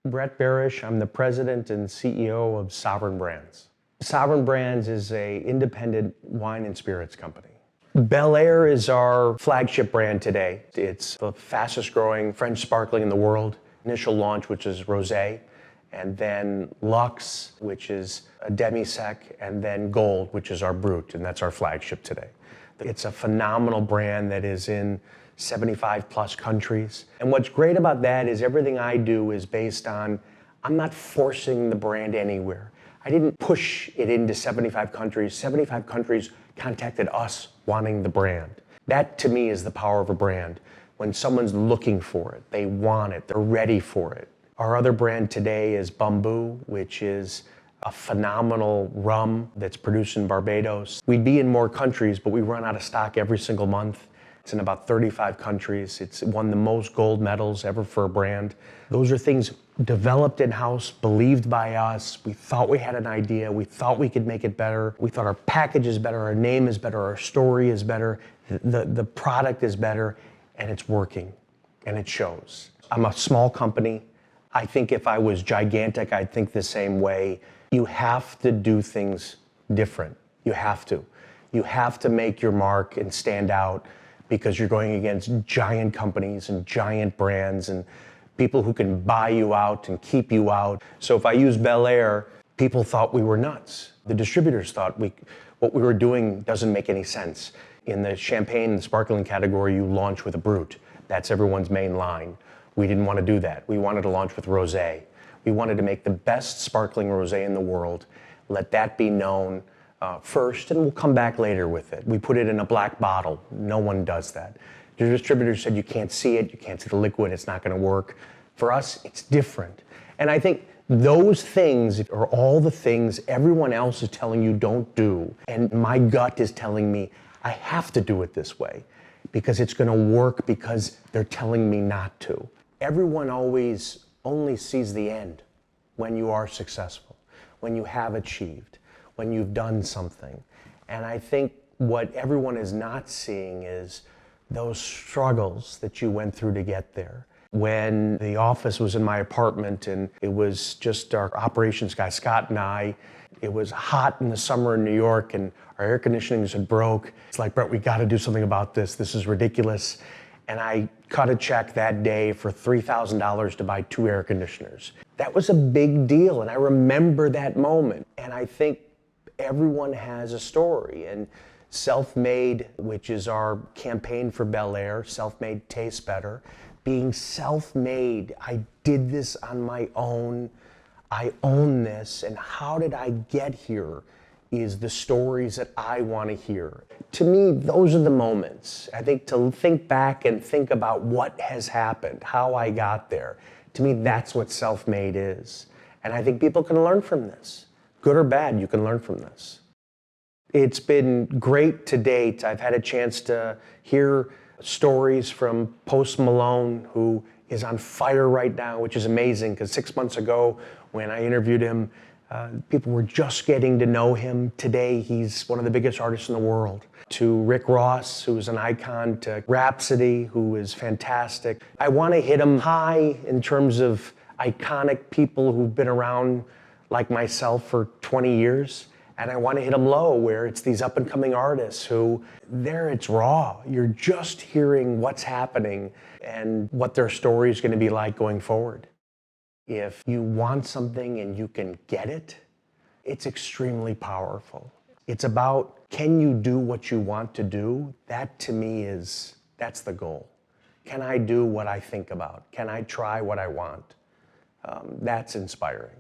Brett Berish. I'm the president and CEO of Sovereign Brands. Sovereign Brands is an independent wine and spirits company. Belaire is our flagship brand today. It's the fastest growing French sparkling in the world. Initial launch, which is rosé, and then Luxe, which is a demi-sec, and then Gold, which is our Brut, and that's our flagship today. It's a phenomenal brand that is in 75 plus countries. And what's great about that is everything I do is based on, I'm not forcing the brand anywhere. I didn't push it into 75 countries. 75 countries contacted us wanting the brand. That to me is the power of a brand. When someone's looking for it, they want it, they're ready for it. Our other brand today is Bumbu, which is a phenomenal rum that's produced in Barbados. We'd be in more countries, but we run out of stock every single month. It's in about 35 countries. It's won the most gold medals ever for a brand. Those are things developed in-house, believed by us. We thought we had an idea. We thought we could make it better. We thought our package is better, our name is better, our story is better, the product is better, and it's working, and it shows. I'm a small company. I think if I was gigantic, I'd think the same way. You have to do things different. You have to. You have to make your mark and stand out, because you're going against giant companies and giant brands and people who can buy you out and keep you out. So if I use Belaire, people thought we were nuts. The distributors thought what we were doing doesn't make any sense. In the champagne and sparkling category, you launch with a Brut. That's everyone's main line. We didn't want to do that. We wanted to launch with rosé. We wanted to make the best sparkling rosé in the world, let that be known first, and we'll come back later with it. We put it in a black bottle. No one does that. The distributor said you can't see it, you can't see the liquid, it's not going to work. For us, it's different. And I think those things are all the things everyone else is telling you don't do. And my gut is telling me I have to do it this way because it's going to work because they're telling me not to. Everyone always only sees the end when you are successful, when you have achieved, when you've done something. And I think what everyone is not seeing is those struggles that you went through to get there. When the office was in my apartment and it was just our operations guy, Scott, and I, it was hot in the summer in New York and our air conditioning had broke. It's like, Brett, we got to do something about this. This is ridiculous. And I cut a check that day for $3,000 to buy 2 air conditioners. That was a big deal, and I remember that moment. And I think everyone has a story, and Selfmade, which is our campaign for Belaire, Selfmade tastes better. Being self-made, I did this on my own, I own this, and how did I get here is the stories that I want to hear. To me, those are the moments. I think to think back and think about what has happened, how I got there, to me, that's what self-made is. And I think people can learn from this. Good or bad, you can learn from this. It's been great to date. I've had a chance to hear stories from Post Malone, who is on fire right now, which is amazing, because 6 months ago when I interviewed him, people were just getting to know him. Today, he's one of the biggest artists in the world. To Rick Ross, who's an icon, to Rhapsody, who is fantastic. I want to hit him high in terms of iconic people who've been around like myself for 20 years. And I want to hit them low where it's these up and coming artists who, there it's raw. You're just hearing what's happening and what their story is going to be like going forward. If you want something and you can get it, it's extremely powerful. It's about, can you do what you want to do? That to me that's the goal. Can I do what I think about? Can I try what I want? That's inspiring.